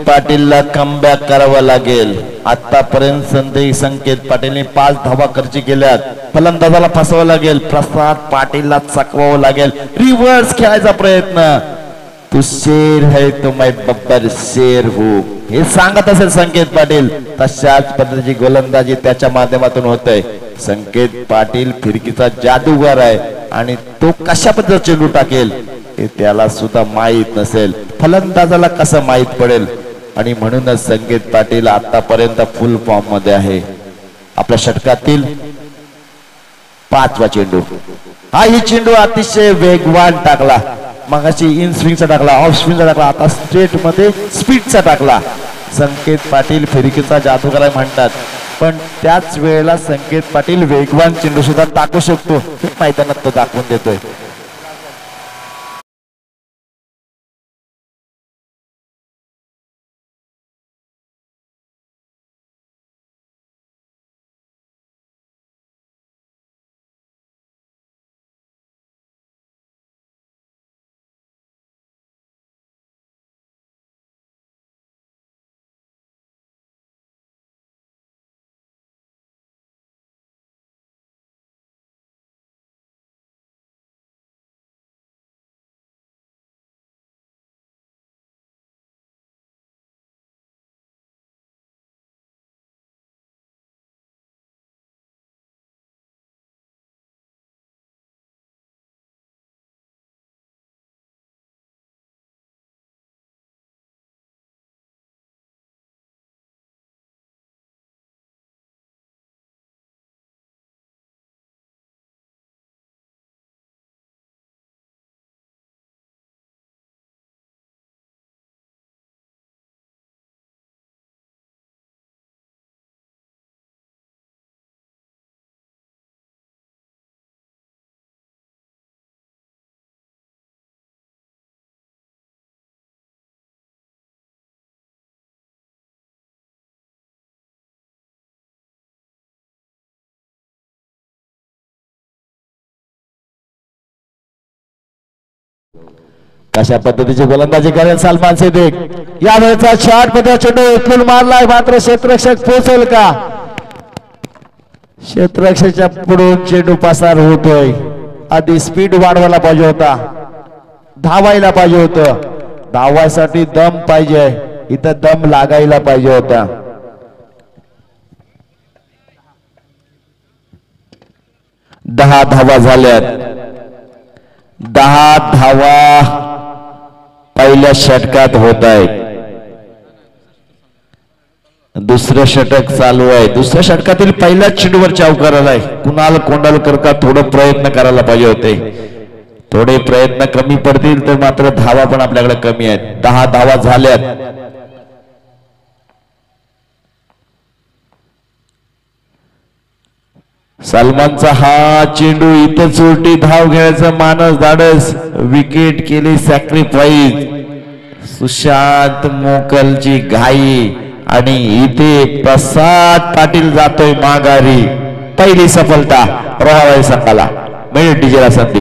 पाटीलला कमबॅक करावा लागेल. आतापर्यंत संकेत पाटीलने 5 धावा खर्च केल्यात. फलंदाजाला फसवावं लागेल, प्रसाद पाटीलला चकवावं लागेल. रिव्हर्स खेळायचा प्रयत्न. तू शेर है तो मैं बब्बर शेर हूं हे सांगत असेल संकेत पाटील. तशाच पद्धतीची गोलंदाजी त्याच्या माध्यमातून होतय. संकेत पाटील फिरकीचा जादूगार आहे आणि तो कशा पद्धतीचा चेंडू टाकेल हे त्याला सुद्धा माहित नसेल, फलंदाजाला कसं माहित पडेल. आणि म्हणूनच संकेत पाटील आतापर्यंत फुल फॉर्म मध्ये आहे. आपल्या षटकातील 5वा चेंडू. हा ही चेंडू अतिशय वेगवान टाकला. मगाशी इन स्विंगचा टाकला, ऑफ स्विंगचा टाकला, आता स्ट्रेट मध्ये स्पीडचा टाकला. संकेत पाटील फिरकीचा जादूगार म्हणतात, पण त्याच वेळेला संकेत पाटील वेगवान चेंडू सुद्धा टाकू शकतो, मैदानात तो दाखवून देतोय. कशा पद्धतीची गोलंदाजी करेल सलमान सिद्दीक. यावेळेचा शॉट मध्ये चेंडू उचलून मारलाय, मात्र क्षेत्ररक्षक पोहोचेल का? क्षेत्ररक्षकाच्या पुढून चेंडू पसार होतोय. आधी स्पीड वाढवायला पाहिजे होता, धावायला पाहिजे होतं. धावायसाठी दम पाहिजे, इथं दम लागायला पाहिजे होता. दहा धावा झाल्यात. 10 धावा पहिल्या षटकात होत आहे. दुसरं षटक चालू आहे. दुसऱ्या षटकातील पहिल्याच चेंडूवर चौकार आलाय. कुणाल कोंडालकर का थोडं प्रयत्न करायला पाहिजे होते. थोडे प्रयत्न कमी पडतील तर मात्र धावा पण आपल्याकडे कमी आहेत. 10 धावा झाल्यात. सलमानचा हा चेंडू इथे चोरटी धाव घ्यायचा मानस धाडस. विकेट केली सॅक्रिफाईस. सुशांत मोकलची घाई आणि इथे प्रसाद पाटील जातोय माघारी. पहिली सफलता रोहावाई संघाला. मिळेल डीजेला संधी.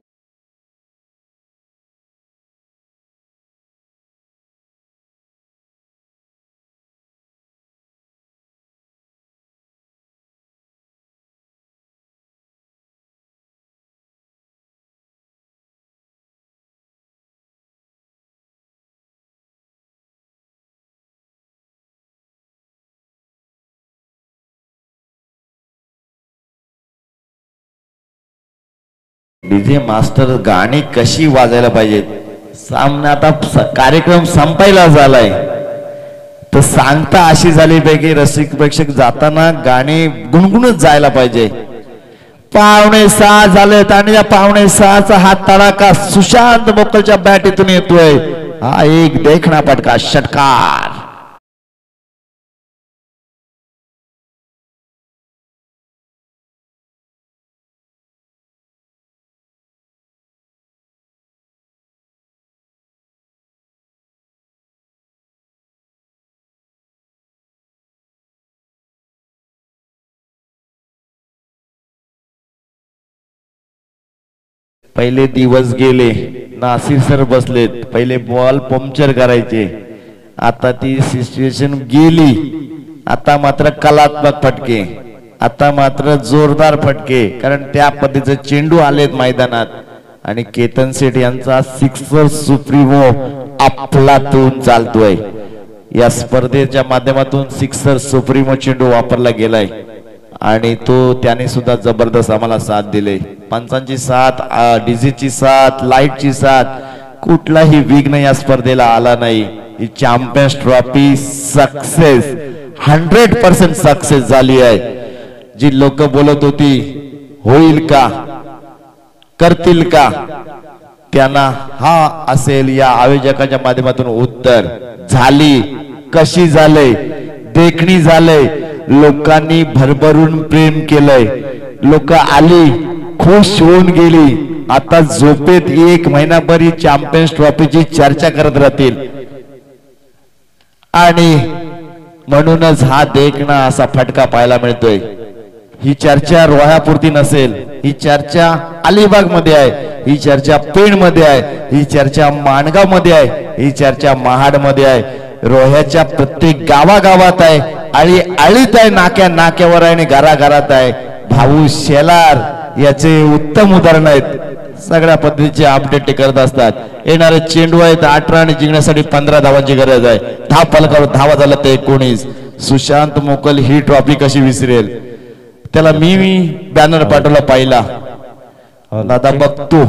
डीजे मास्टर गाणी कशी वाजायला पाहिजेत. सामना आता कार्यक्रम संपायला झालाय तर सांगता अशी झाली पाहिजे रसिक प्रेक्षक जाताना गाणी गुणगुणत जायला पाहिजे. 5:15 झालेत आणि या 5:15चा हा तडाखा सुशांत मोकलच्या बॅटीतून येतोय. हा एक देखणा फटका षटकार. पहिले दिवस गेले. नासिर सर बसलेत. पहिले बॉल पंक्चर करायचे. आता ती सिच्युएशन गेली. आता मात्र कलात्मक फटके. आता मात्र जोरदार फटके. कारण त्या पद्धतीचे चेंडू आलेत मैदानात आणि केतन सेठ यांचा सिक्सर सुप्रीमो अफलातून चालतोय. या स्पर्धेच्या माध्यमातून सिक्सर सुप्रीमो चेंडू वापरला गेलाय आणि तो त्याने सुद्धा जबरदस्त आम्हाला साथ दिले. पंचांची साथ, डीजेची साथ, लाईटची साथ, कुठलाही विघ्न या स्पर्धेला आला नाही. ही चॅम्पियन्स ट्रॉफी सक्सेस 100% सक्सेस झाली आहे. जी लोक बोलत होती होईल का, करतील का, त्यांना हा असेल या आयोजकांच्या माध्यमातून उत्तर. झाली. कशी झालंय, देखणी झालंय. लोकांनी भरभरून प्रेम केलंय. लोक आली, खुश होऊन गेली. आता झोपेत 1 महिनाभर ही चॅम्पियन्स ट्रॉफीची चर्चा करत राहतील आणि म्हणूनच हा देखणा असा फटका पाहायला मिळतोय. ही चर्चा रोह्यापुरती नसेल. ही चर्चा अलिबाग मध्ये आहे. ही चर्चा पेण मध्ये आहे. ही चर्चा माणगाव मध्ये आहे. ही चर्चा महाड मध्ये आहे. रोह्याच्या प्रत्येक गावागावात आहे. आळीत आहे, नाक्या नाक्यावर आहे आणि घराघरात आहे. भाऊ शेलार याचे उत्तम उदाहरण आहेत. सगळ्या पद्धतीचे अपडेट करत असतात. येणारे चेंडू आहेत 18 आणि जिंकण्यासाठी 15 धावांची गरज आहे. 10 फलकावर धावा झाला तर 19. सुशांत मोकल ही ट्रॉफी कशी विसरेल. त्याला मी बॅनर पाठवला पाहिला. दादा बघतो,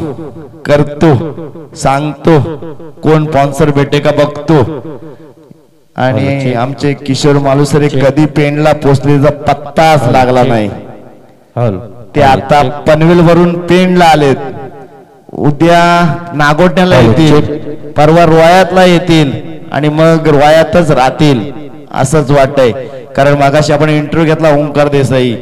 करतो, सांगतो, कोण स्पॉन्सर भेटे का बघतो. आणि आमचे किशोर मालुसरे कधी पेणला पोचलेचा पत्ताच लागला नाही. ते आता पनवेल वरून पेणला आलेत. उद्या नागोठण्याला येतील, परवा रोयातला येतील आणि मग रोयातच राहतील असंच वाटतंय. कारण मागाशी आपण इंटरव्ह्यू घेतला ओंकार देसाई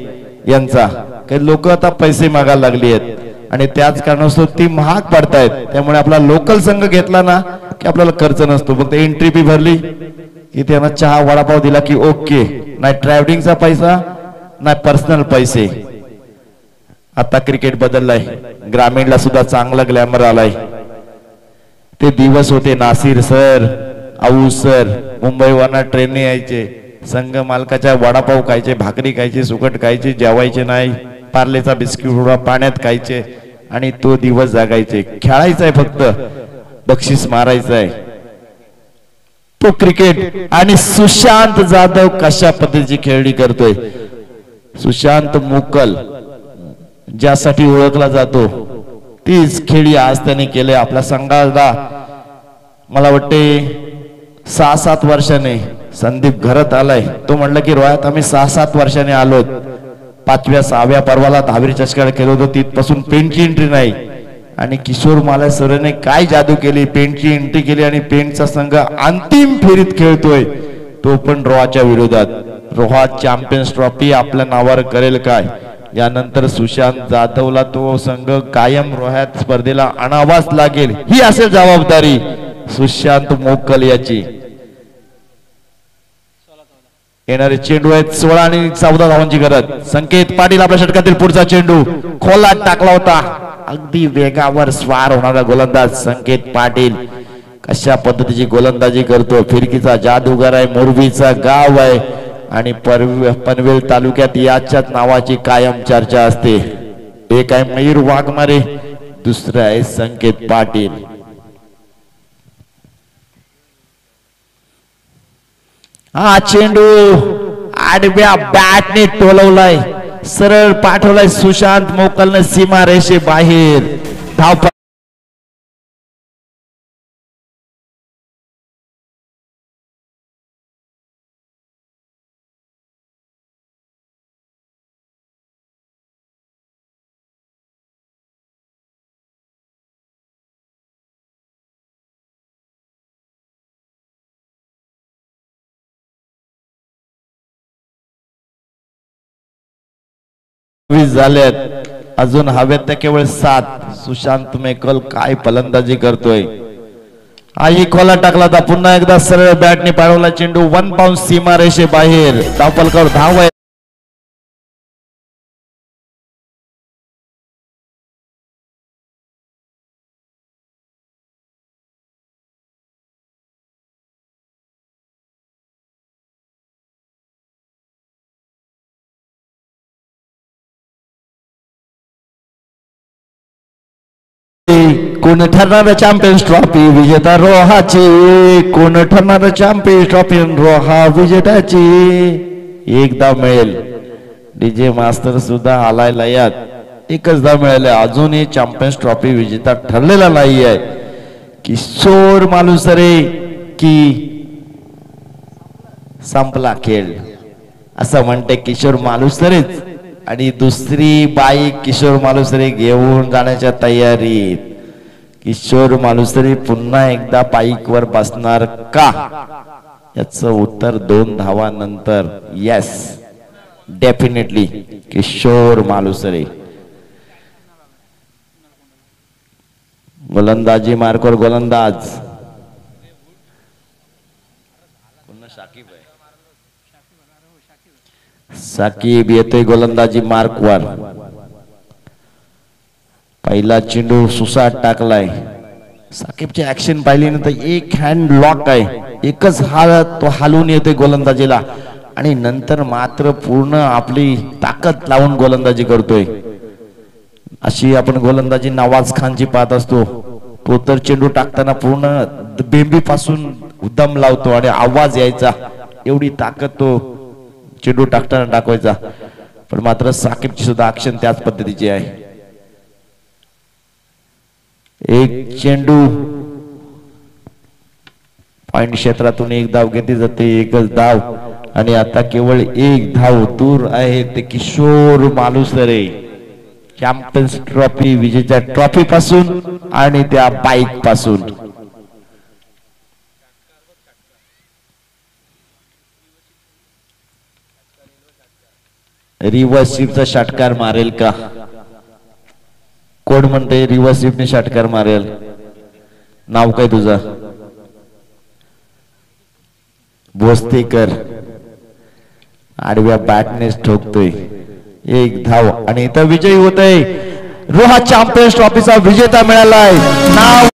यांचा. काही लोक आता पैसे मागायला लागली आहेत आणि त्याच कारणास्तव ती महाग पडतायत. त्यामुळे आपला लोकल संघ घेतला ना की आपल्याला खर्च नसतो. फक्त एंट्री फी भरली की त्यांना चहा वडापाव दिला की ओके. नाही ट्रॅव्हलिंगचा पैसा, नाही पर्सनल पैसे. आता क्रिकेट बदललाय. ग्रामीणला सुद्धा चांगला ग्लॅमर आलाय. ते दिवस होते नासिर सर, आऊ सर मुंबईवरनं ट्रेनने यायचे. संघ मालकाच्या वडापाव खायचे, भाकरी खायचे, सुकट खायचे, जेवायचे नाही. पार्लेचा बिस्किट पाण्यात खायचे आणि तो दिवस जागायचे. खेळायचा आहे, फक्त बक्षीस मारायचं आहे. तो क्रिकेट. आणि सुशांत जाधव कशा पद्धतीची खेळणी करतोय. सुशांत मोकल ज्यासाठी ओळखला जातो तीच खेळी आज त्यांनी केले. आपल्या संघाला मला वाटते 6-7 वर्षाने संदीप घरात आलाय. तो म्हणला की रोह्यात आम्ही 6-7 वर्षांनी आलोत. 5व्या 6व्या पर्वाला दहावीर चषकाला केलं होतं, तिथपासून पेंटची एंट्री नाही. आणि किशोर माला सरने काय जादू केली, पेंटची एंट्री केली आणि पेंटचा संघ अंतिम फेरीत खेळतोय, तो पण रोहाच्या विरोधात. रोहा चॅम्पियन्स ट्रॉफी आपल्या नावावर करेल काय? यानंतर सुशांत जाधवला तो संघ कायम रोह्यात स्पर्धेला आणावाच लागेल, ही असेल जबाबदारी सुशांत मोकल याची. येणारे चेंडू आहेत 16 आणि 14 धावांची गरज. संकेत पाटील आपल्या षटकातील पुढचा चेंडू खोलात टाकला होता. अगदी वेगावर स्वार होणारा गोलंदाज संकेत पाटील कशा पद्धतीची गोलंदाजी करतो. फिरकीचा जादूगार आहे, मोरबीचा गाव आहे आणि पनवेल तालुक्यात याच्याच नावाची कायम चर्चा असते. एक आहे मयूर वाघमारे, दुसरं आहे संकेत पाटील. हा चेंडू आडव्या बॅटने टोलवलाय, सरळ पाठवलाय सुशांत मोकलने सीमा रेषे बाहेर. धाव झाल्यात, अजून हवेत तर केवळ 7. सुशांत मेकल काय फलंदाजी करतोय. आई खोला टाकला होता, पुन्हा एकदा सरळ बॅटने पाडवला चेंडू 1 बाउन्स सीमा रेषे बाहेर. धावपलकर धाव आहे. कोण ठरणार चॅम्पियन्स ट्रॉफी विजेता रोहाची, कोण ठरणार चॅम्पियन्स ट्रॉफी रोहा विजेत्याची. एकदा मिळेल. डीजे मास्टर सुद्धा आलाय लयात, एकच धाव मिळाले. अजूनही चॅम्पियन्स ट्रॉफी विजेता ठरलेला नाही आहे. किशोर मालुसरे की संपला खेळ असं म्हणते किशोर मालुसरेच. आणि दुसरी बाईक किशोर मालुसरे घेऊन जाण्याच्या तयारीत. किशोर मालुसरे पुन्हा एकदा बाईक वर बसणार का? याचं उत्तर 2 धावांनंतर. Yes, definitely Kishore Malusare. गोलंदाजी मार्कवर गोलंदाज साकीब येतोय गोलंदाजी मार्कवर. पहिला चेंडू सुसाट टाकलाय. साकीबची ऍक्शन पाहिली ना तर एक हँड लॉक आहे, एकच हात तो हलवून येतोय गोलंदाजीला आणि नंतर मात्र पूर्ण आपली ताकद लावून गोलंदाजी करतोय. अशी आपण गोलंदाजी नवाज खानची पाहत असतो. तो तर चेंडू टाकताना पूर्ण बेंबी पासून दम लावतो आणि आवाज यायचा, एवढी ताकद तो चेंडू टाकताना टाकवायचा. पण मात्र साकीबची सुद्धा ऍक्शन त्याच पद्धतीची आहे. एक चेंडू पॉइंट क्षेत्रातून एक धाव घेतली जाते, एकच धाव. आणि आता केवळ एक धाव दूर आहे ते किशोर मालुसरे चॅम्पियन्स ट्रॉफी विजेत्या ट्रॉफी पासून आणि त्या बाईक पासून. रिव्हर्स स्वीपचा षटकार मारेल का? कोण म्हणते रिव्हर्स स्वीपने षटकार मारेल? नाव काय तुझं? भोसतेकर. आडव्या बॅटनेच ठोकतोय. एक धाव आणि इथं विजयी होतोय. रोहा चॅम्पियन्स ट्रॉफीचा विजेता मिळालाय. नाव